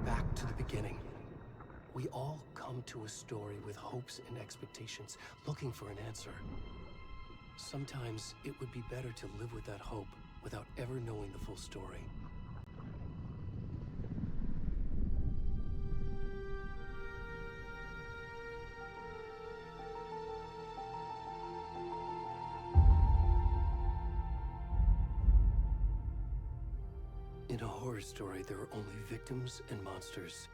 Back to the beginning. We all come to a story with hopes and expectations, looking for an answer. Sometimes it would be better to live with that hope without ever knowing the full story. In a horror story, there are only victims and monsters.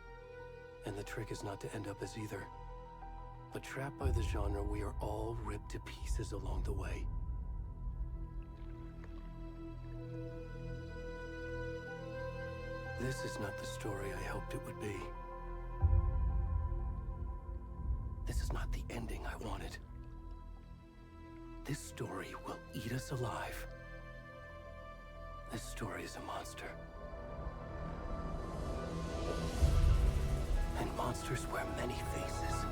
And the trick is not to end up as either. But trapped by the genre, we are all ripped to pieces along the way. This is not the story I hoped it would be. This is not the ending I wanted. This story will eat us alive. This story is a monster. And monsters wear many faces.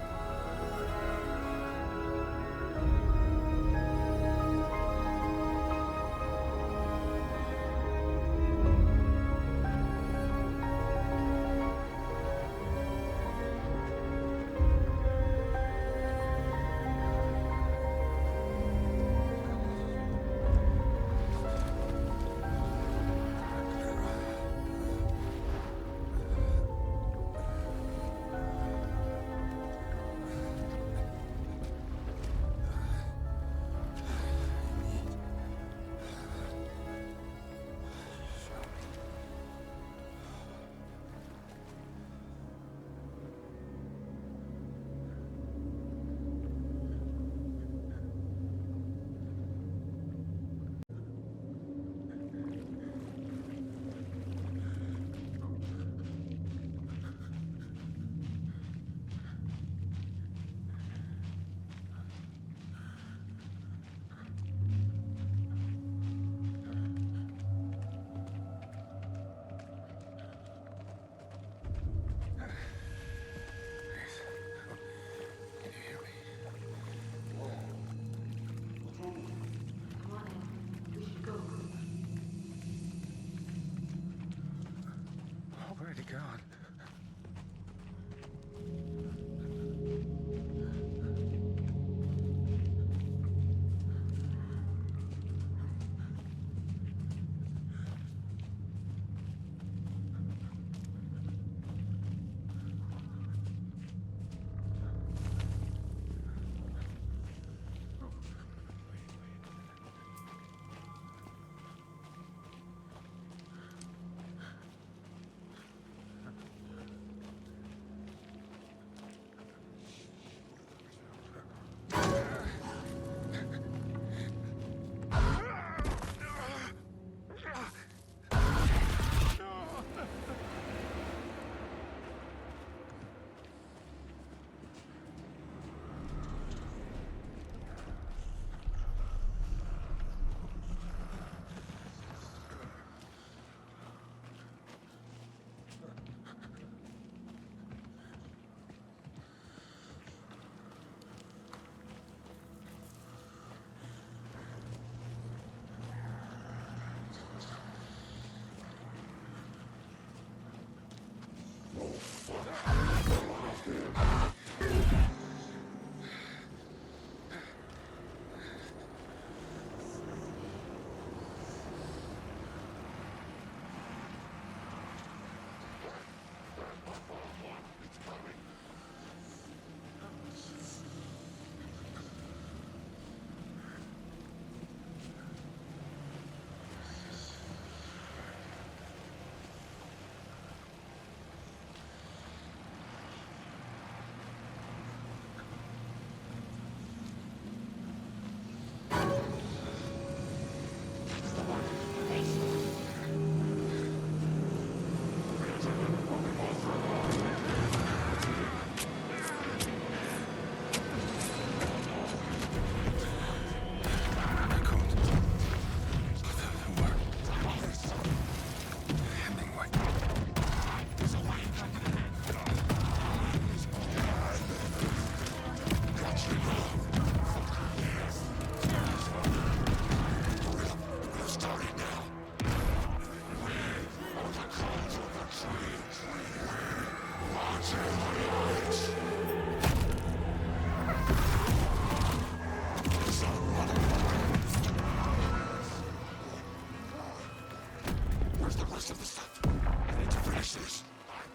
rest of the stuff. I need to finish this.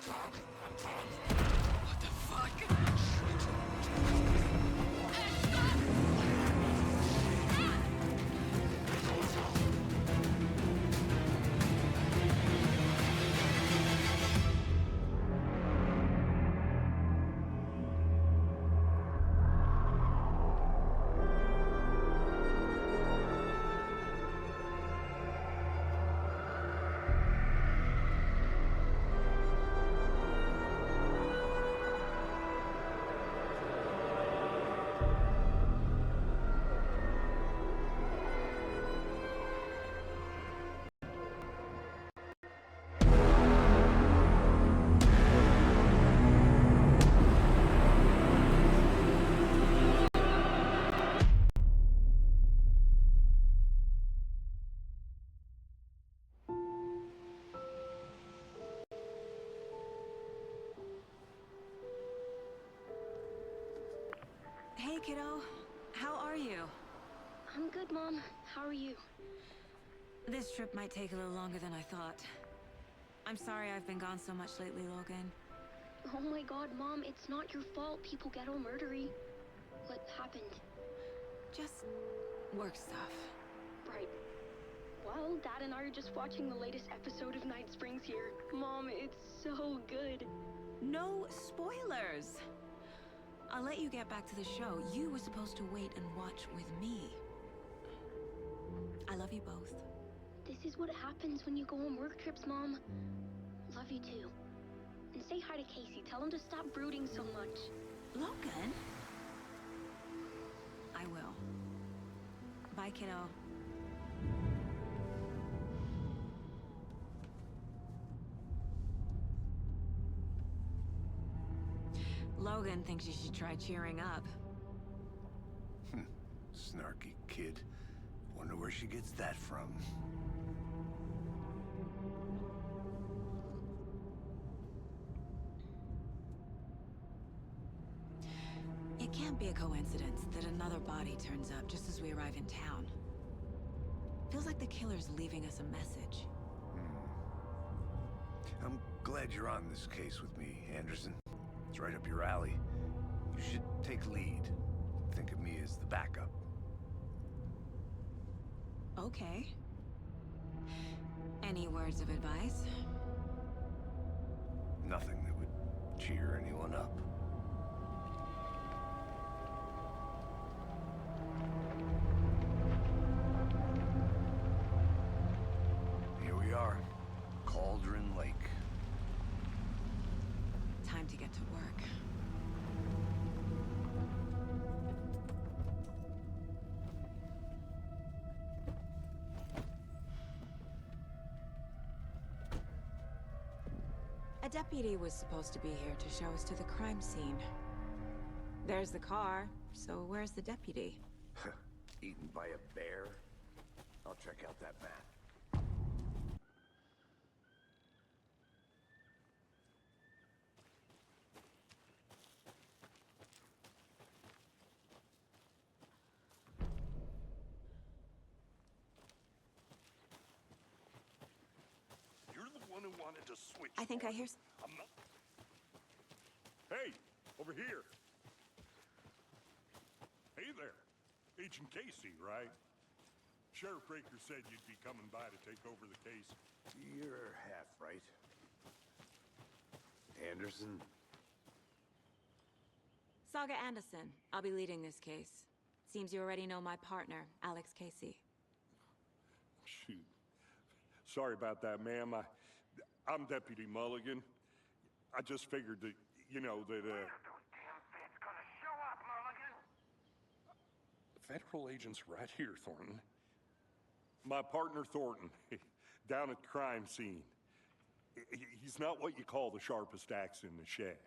What the fuck? Hey, kiddo. How are you? I'm good, Mom. How are you? This trip might take a little longer than I thought. I'm sorry I've been gone so much lately, Logan. Oh my god, Mom, it's not your fault people get all murdery. What happened? Just work stuff. Right. Well, Dad and I are just watching the latest episode of Night Springs here. Mom, it's so good. No spoilers! I'll let you get back to the show. You were supposed to wait and watch with me. I love you both. This is what happens when you go on work trips, Mom. Love you too. And say hi to Casey. Tell him to stop brooding so much. Logan? I will. Bye, kiddo. Logan thinks you should try cheering up. Snarky kid. Wonder where she gets that from. It can't be a coincidence that another body turns up just as we arrive in town. Feels like the killer's leaving us a message. I'm glad you're on this case with me, Anderson. It's right up your alley. You should take lead. Think of me as the backup. Okay. Any words of advice? Nothing that would cheer anyone up. Here we are. Cauldron Lake. Time to get to work. A deputy was supposed to be here to show us to the crime scene. There's the car, so where's the deputy? Eaten by a bear? I'll check out that map. You're the one who wanted to switch. I think I hear I'm not. Hey, over here. Hey there. Agent Casey, right? Sheriff Breaker said you'd be coming by to take over the case. You're half right. Anderson? Saga Anderson. I'll be leading this case. Seems you already know my partner, Alex Casey. Shoot. Sorry about that, ma'am. I'm Deputy Mulligan. I just figured that, you know, that, When are those damn feds gonna show up, Mulligan? Federal agents right here, Thornton. My partner, Thornton, down at the crime scene. He's not what you call the sharpest axe in the shed.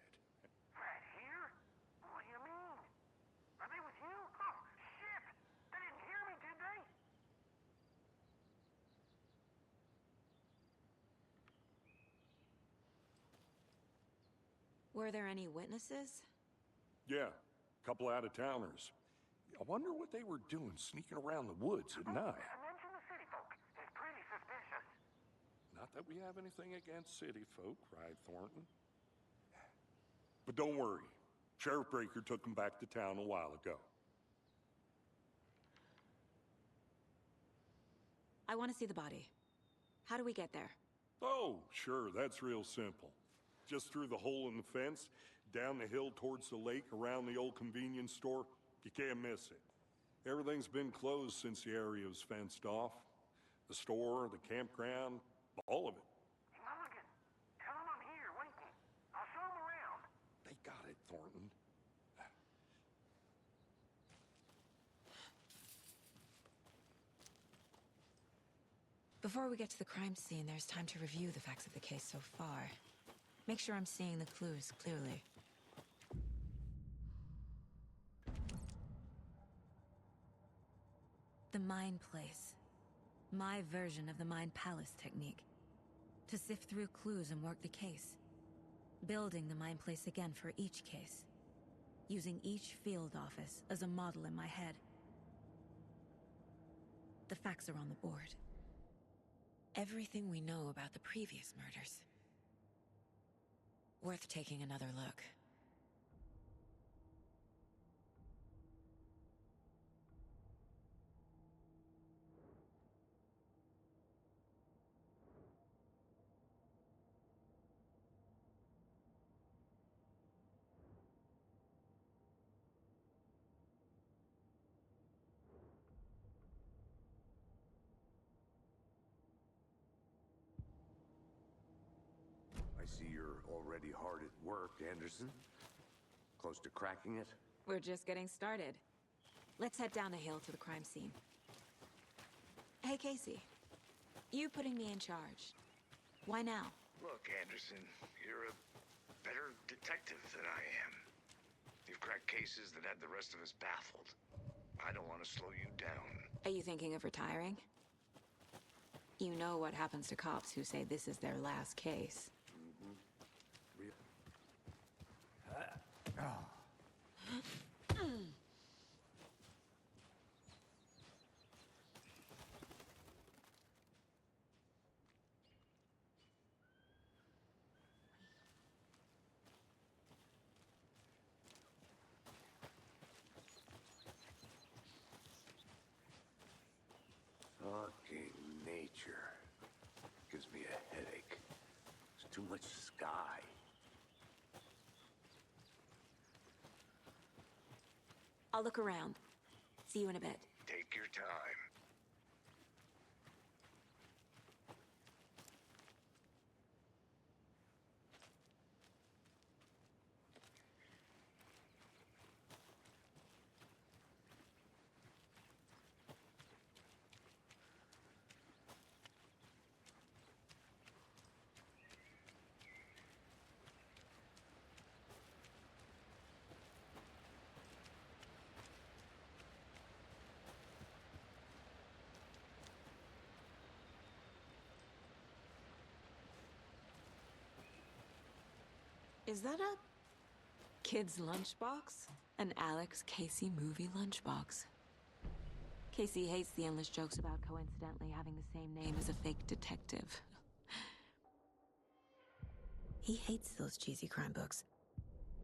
Right here? What do you mean? Are they with you? Oh, shit! They didn't hear me, did they? Were there any witnesses? Yeah, a couple out-of-towners. I wonder what they were doing sneaking around the woods at night. Mention the city folk. It's pretty suspicious. Not that we have anything against city folk, right, Thornton? But don't worry. Sheriff Breaker took him back to town a while ago. I want to see the body. How do we get there? Oh, sure, that's real simple. Just through the hole in the fence, down the hill towards the lake, around the old convenience store. You can't miss it. Everything's been closed since the area was fenced off. The store, the campground, all of it. Hey, Mulligan, tell him I'm here, waiting. I'll show him around. They got it, Thornton. Before we get to the crime scene, there's time to review the facts of the case so far. Make sure I'm seeing the clues clearly. The Mind Place. My version of the Mind Palace technique. To sift through clues and work the case. Building the Mind Place again for each case. Using each field office as a model in my head. The facts are on the board. Everything we know about the previous murders. Worth taking another look. I see you're already hard at work, Anderson. Close to cracking it? We're just getting started. Let's head down the hill to the crime scene. Hey, Casey. You putting me in charge. Why now? Look, Anderson, you're a better detective than I am. You've cracked cases that had the rest of us baffled. I don't want to slow you down. Are you thinking of retiring? You know what happens to cops who say this is their last case. Fucking nature. Gives me a headache. There's too much sky. I'll look around. See you in a bit. Take your time. Is that a kid's lunchbox? An Alex Casey movie lunchbox. Casey hates the endless jokes about coincidentally having the same name as a fake detective. He hates those cheesy crime books,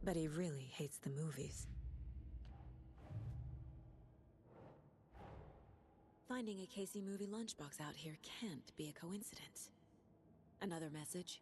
but he really hates the movies. Finding a Casey movie lunchbox out here can't be a coincidence. Another message?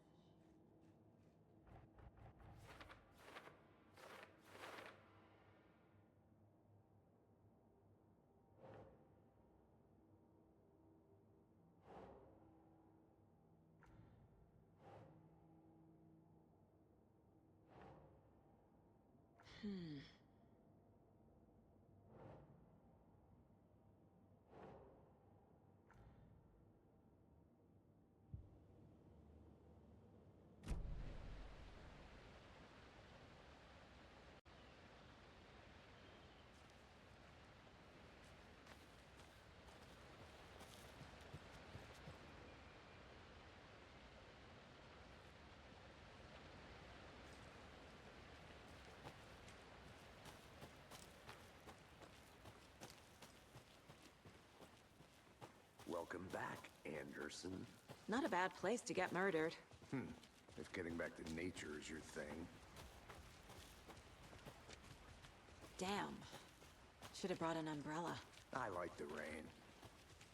Welcome back, Anderson. Not a bad place to get murdered. If getting back to nature is your thing. Damn. Should have brought an umbrella. I like the rain.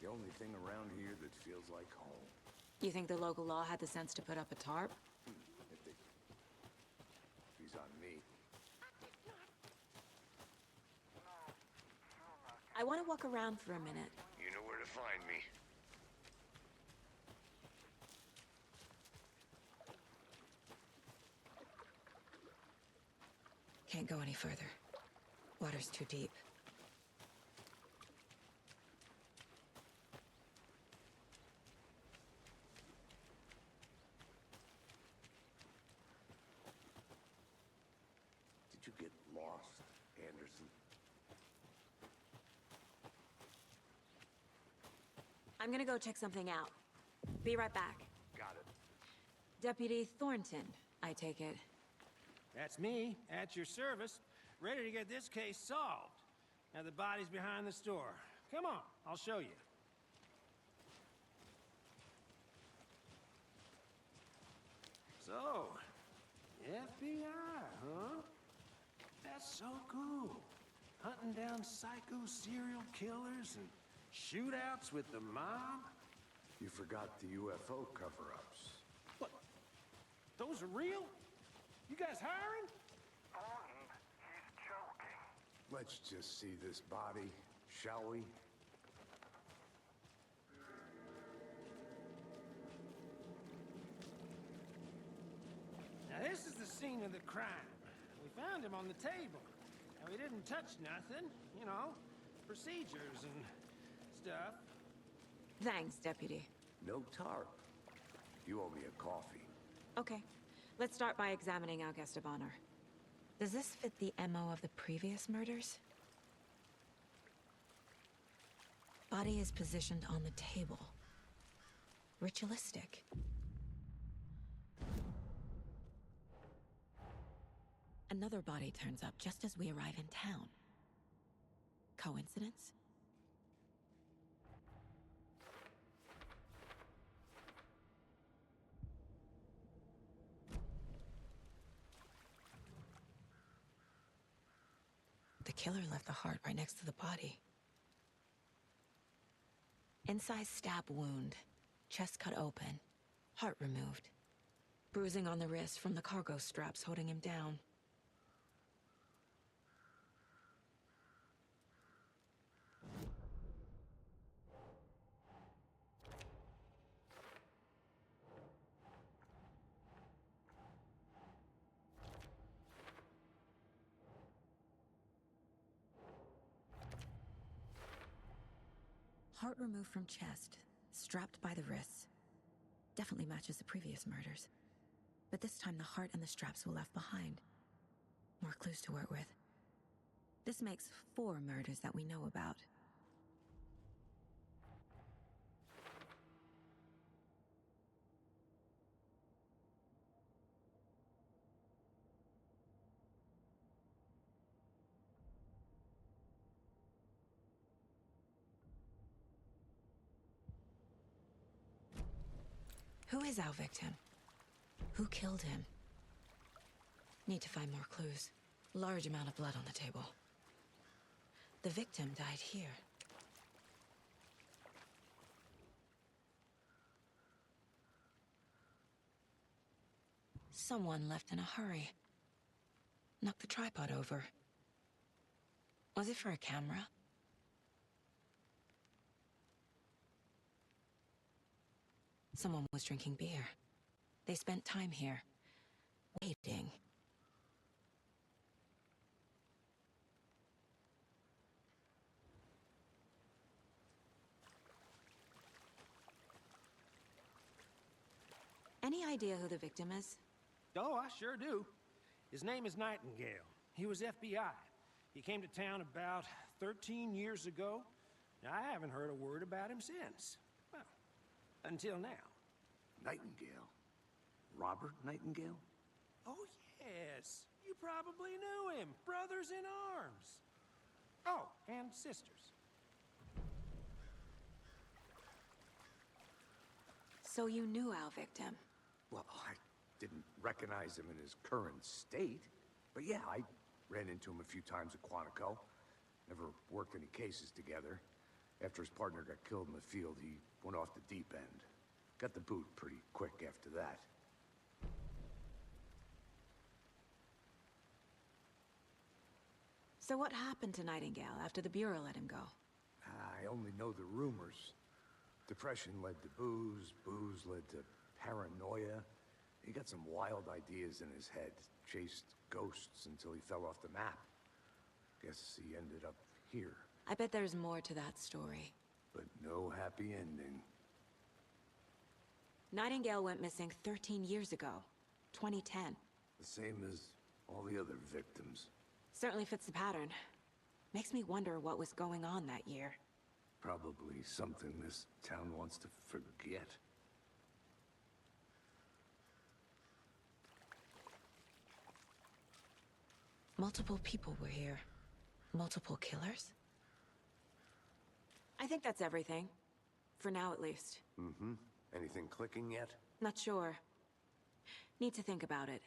The only thing around here that feels like home. You think the local law had the sense to put up a tarp? If he's on me. I want to walk around for a minute. You know where to find me. Can't go any further. Water's too deep. Did you get lost, Anderson? I'm gonna go check something out. Be right back. Got it. Deputy Thornton, I take it. That's me, at your service, ready to get this case solved. Now the body's behind the store. Come on, I'll show you. So, FBI, huh? That's so cool. Hunting down psycho serial killers and shootouts with the mob. You forgot the UFO cover-ups. What? Those are real? You guys hiring? Let's just see this body, shall we? Now this is the scene of the crime. We found him on the table. Now we didn't touch nothing, you know, procedures and stuff. Thanks, Deputy. No tarp. You owe me a coffee. Okay. Let's start by examining our guest of honor. Does this fit the MO of the previous murders? Body is positioned on the table. Ritualistic. Another body turns up just as we arrive in town. Coincidence? The killer left the heart right next to the body. Incised stab wound, chest cut open, heart removed. Bruising on the wrist from the cargo straps holding him down. Heart removed from chest, strapped by the wrists. Definitely matches the previous murders. But this time the heart and the straps were left behind. More clues to work with. This makes 4 murders that we know about. Who is our victim? Who killed him? Need to find more clues. Large amount of blood on the table. The victim died here. Someone left in a hurry. Knocked the tripod over. Was it for a camera? Someone was drinking beer. They spent time here, waiting. Any idea who the victim is? Oh, I sure do. His name is Nightingale. He was FBI. He came to town about 13 years ago. Now, I haven't heard a word about him since. Well, until now. Nightingale? Robert Nightingale? Oh, yes. You probably knew him. Brothers in arms. Oh, and sisters. So you knew our victim? Well, I didn't recognize him in his current state. But yeah, I ran into him a few times at Quantico. Never worked any cases together. After his partner got killed in the field, he went off the deep end. Got the boot pretty quick after that. So what happened to Nightingale after the Bureau let him go? I only know the rumors. Depression led to booze, booze led to paranoia. He got some wild ideas in his head, chased ghosts until he fell off the map. Guess he ended up here. I bet there's more to that story. But no happy ending. Nightingale went missing 13 years ago. 2010. The same as all the other victims. Certainly fits the pattern. Makes me wonder what was going on that year. Probably something this town wants to forget. Multiple people were here. Multiple killers? I think that's everything. For now, at least. Mm-hmm. Anything clicking yet? Not sure. Need to think about it.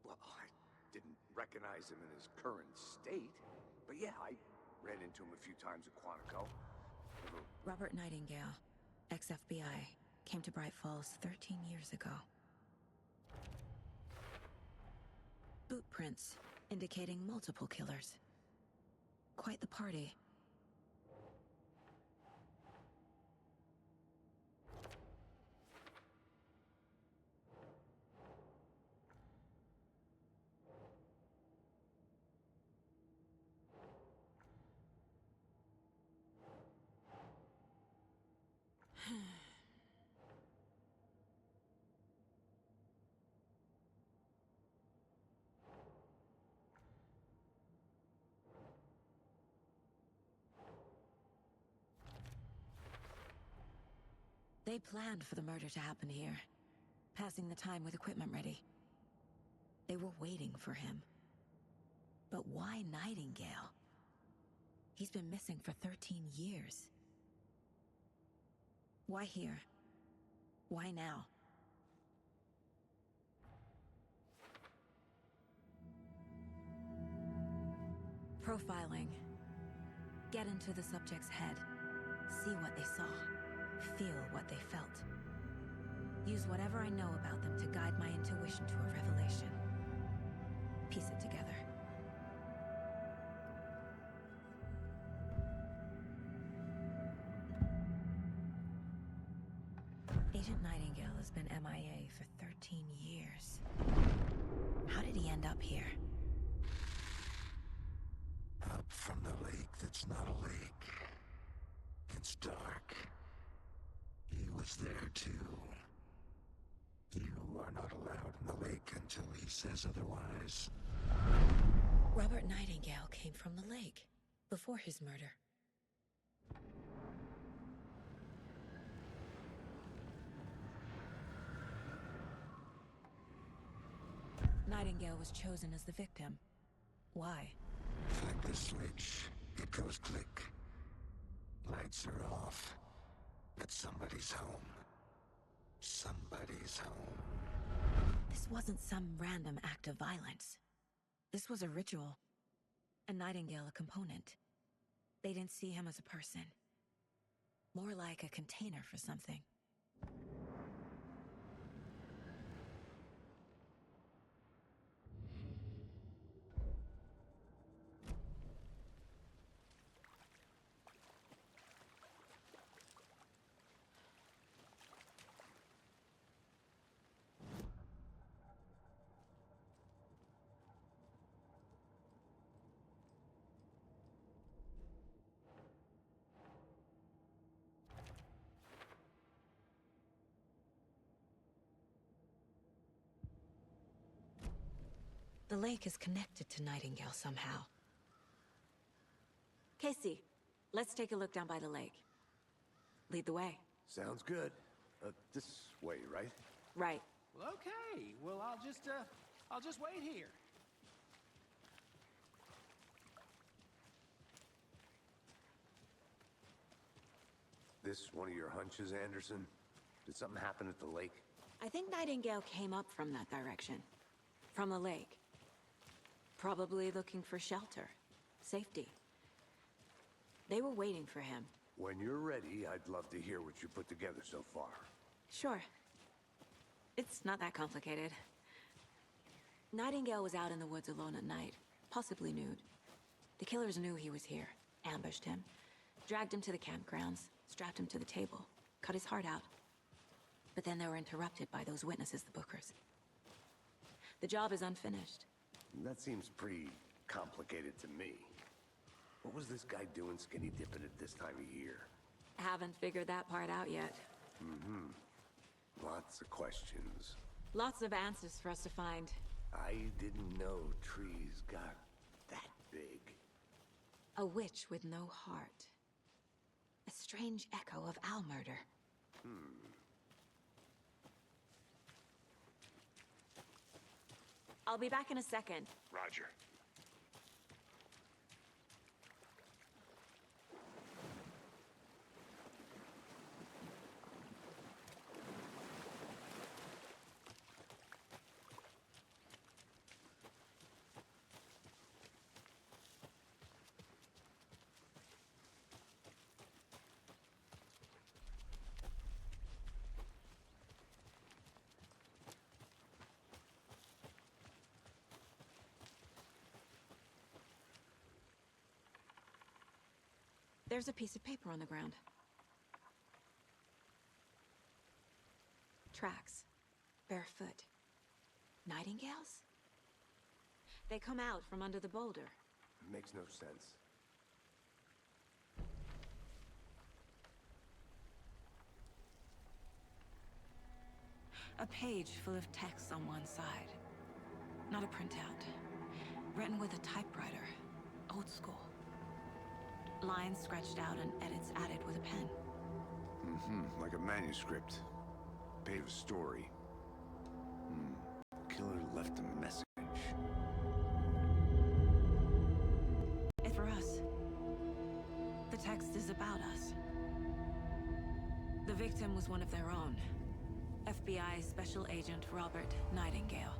Well, I didn't recognize him in his current state. But yeah, I ran into him a few times at Quantico. Never... Robert Nightingale, ex-FBI, came to Bright Falls 13 years ago. Boot prints indicating multiple killers. Quite the party. They planned for the murder to happen here, passing the time with equipment ready. They were waiting for him. But why Nightingale? He's been missing for 13 years. Why here? Why now? Profiling. Get into the subject's head. See what they saw. Feel what they felt. Use whatever I know about them to guide my intuition to a revelation. Piece it together. Agent Nightingale has been MIA for 13 years. How did he end up here? Up from the lake that's not a lake. It's dark. He was there too. You are not allowed in the lake until he says otherwise. Robert Nightingale came from the lake, before his murder. Nightingale was chosen as the victim. Why? Flip the switch, it goes click. Lights are off. But somebody's home. Somebody's home. This wasn't some random act of violence. This was a ritual. A Nightingale a component. They didn't see him as a person. More like a container for something. The lake is connected to Nightingale somehow. Casey, let's take a look down by the lake. Lead the way. Sounds good. This way, right? Right. Well, okay. Well, I'll just wait here. This one of your hunches, Anderson? Did something happen at the lake? I think Nightingale came up from that direction. From the lake. Probably looking for shelter. Safety. They were waiting for him. When you're ready, I'd love to hear what you put together so far. Sure. It's not that complicated. Nightingale was out in the woods alone at night, possibly nude. The killers knew he was here, ambushed him, dragged him to the campgrounds, strapped him to the table, cut his heart out. But then they were interrupted by those witnesses, the Bookers. The job is unfinished. That seems pretty complicated to me. What was this guy doing skinny dipping at this time of year? Haven't figured that part out yet. Lots of questions. Lots of answers for us to find. I didn't know trees got that big. A witch with no heart. A strange echo of owl murder. I'll be back in a second. Roger. There's a piece of paper on the ground. Tracks. Barefoot. Nightingales? They come out from under the boulder. Makes no sense. A page full of text on one side. Not a printout. Written with a typewriter. Old school. Lines scratched out and edits added with a pen. Like a manuscript. Page of a story. Killer left a message. And for us, the text is about us. The victim was one of their own. FBI Special Agent Robert Nightingale.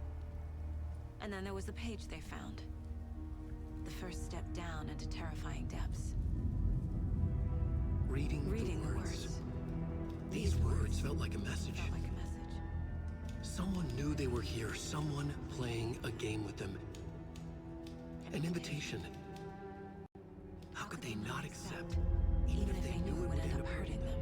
And then there was the page they found. The first step down into terrifying depths. Reading the words. These words felt like a message. Felt like a message. Someone knew they were here, someone playing a game with them. An invitation. How could they not accept, even if they knew it would end up hurting them?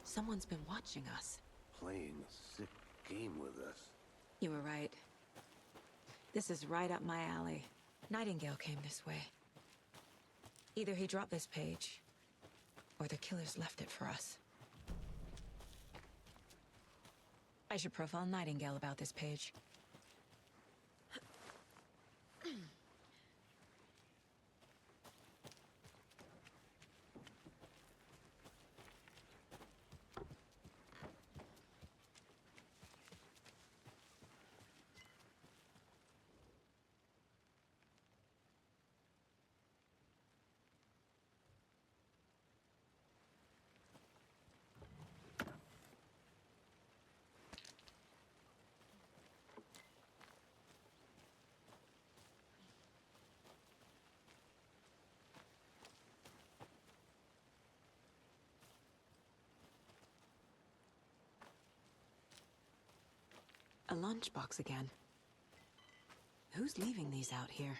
Someone's been watching us. Playing a sick game with us. You were right. This is right up my alley. Nightingale came this way. Either he dropped this page, or the killers left it for us. I should profile Nightingale about this page. A lunchbox again. Who's leaving these out here?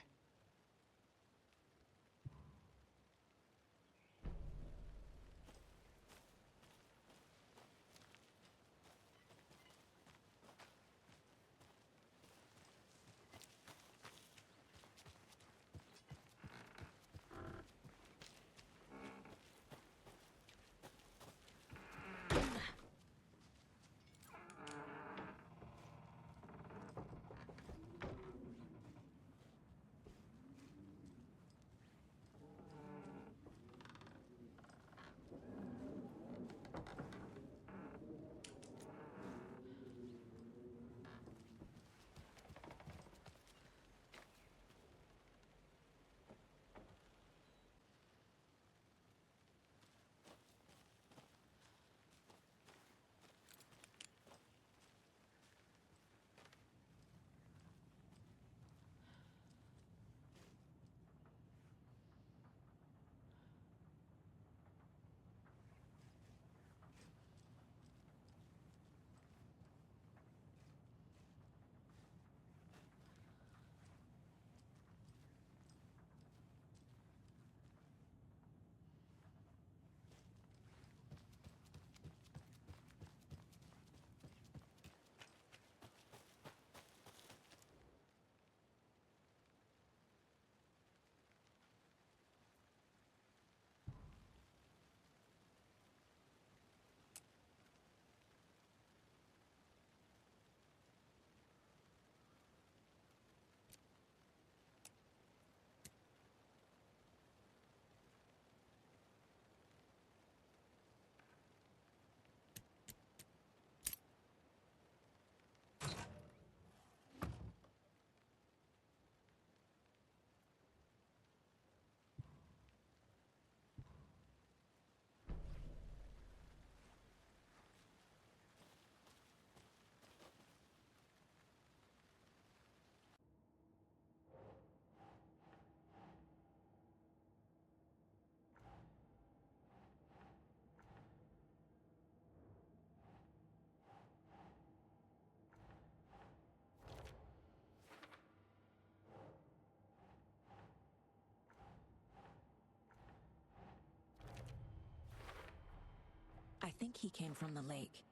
he came from the lake.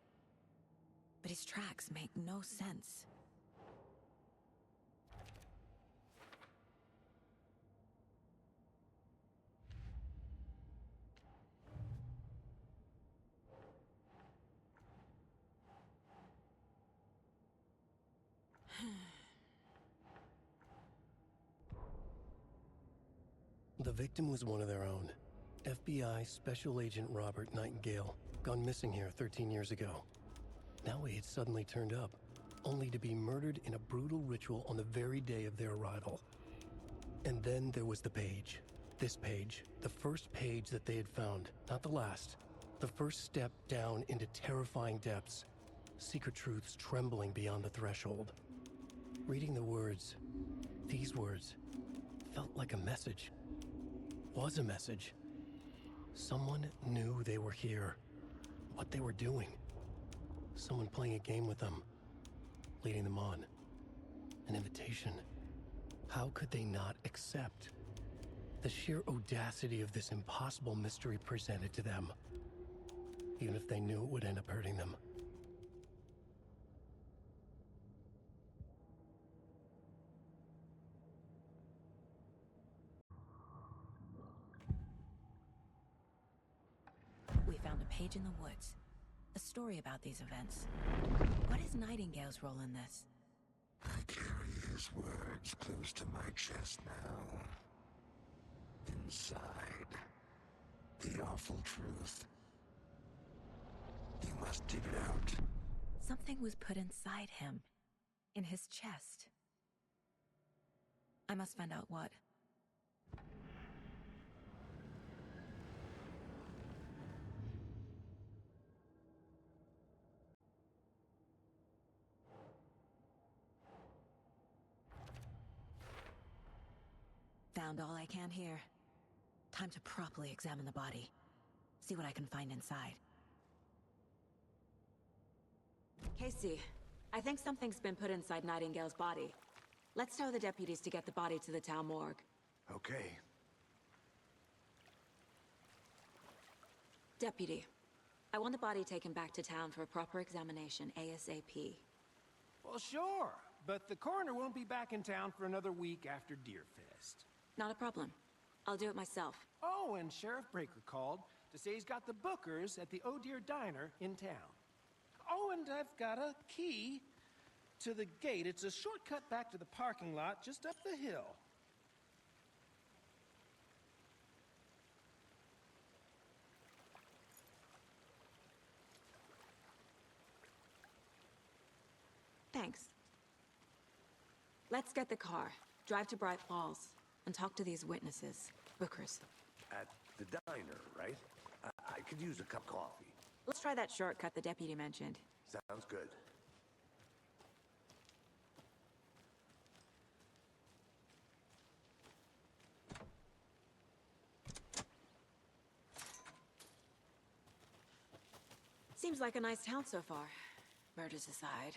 But his tracks make no sense. The victim was one of their own. FBI Special Agent Robert Nightingale, gone missing here 13 years ago. Now he had suddenly turned up, only to be murdered in a brutal ritual on the very day of their arrival. And then there was the page. This page, the first page that they had found, not the last. The first step down into terrifying depths, secret truths trembling beyond the threshold. Reading the words, these words, felt like a message. Was a message. Someone knew they were here, what they were doing. Someone playing a game with them, leading them on. An invitation. How could they not accept? The sheer audacity of this impossible mystery presented to them, even if they knew it would end up hurting them. We found a page in the woods. A story about these events. What is Nightingale's role in this? I carry his words close to my chest now. Inside, the awful truth. You must dig it out. Something was put inside him. In his chest. I must find out what. Found all I can here. Time to properly examine the body. See what I can find inside. Casey, I think something's been put inside Nightingale's body. Let's tell the deputies to get the body to the town morgue. Okay. Deputy, I want the body taken back to town for a proper examination ASAP. Well, sure, but the coroner won't be back in town for another week after Deerfest. Not a problem. I'll do it myself. Oh, and Sheriff Breaker called to say he's got the Bookers at the Oh Dear Diner in town. Oh, and I've got a key to the gate. It's a shortcut back to the parking lot just up the hill. Thanks. Let's get the car, drive to Bright Falls, and talk to these witnesses, Bookers. At the diner, right? I could use a cup of coffee. Let's try that shortcut the deputy mentioned. Sounds good. Seems like a nice town so far. Murders aside.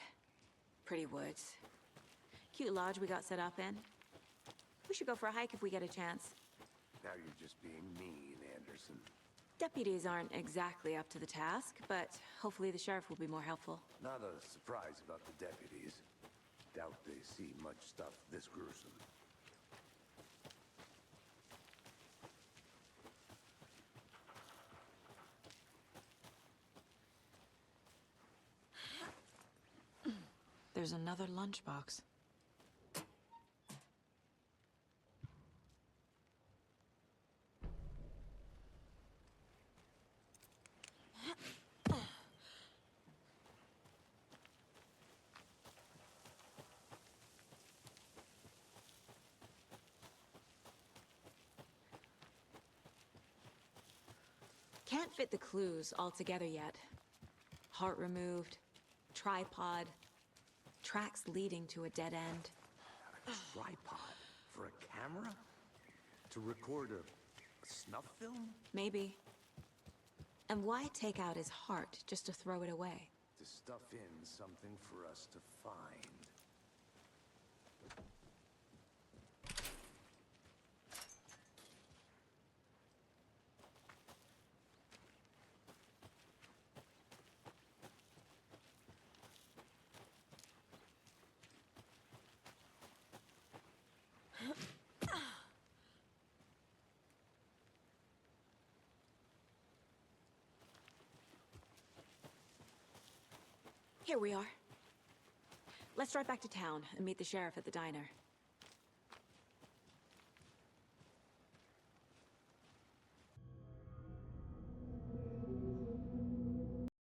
Pretty woods. Cute lodge we got set up in. We should go for a hike if we get a chance. Now you're just being mean, Anderson. Deputies aren't exactly up to the task, but hopefully the sheriff will be more helpful. Not a surprise about the deputies. Doubt they see much stuff this gruesome. There's another lunchbox. Can't fit the clues all together yet. Heart removed, tripod, tracks leading to a dead end. A tripod? For a camera? To record a snuff film? Maybe. And why take out his heart just to throw it away? To stuff in something for us to find. Here we are. Let's drive back to town and meet the sheriff at the diner.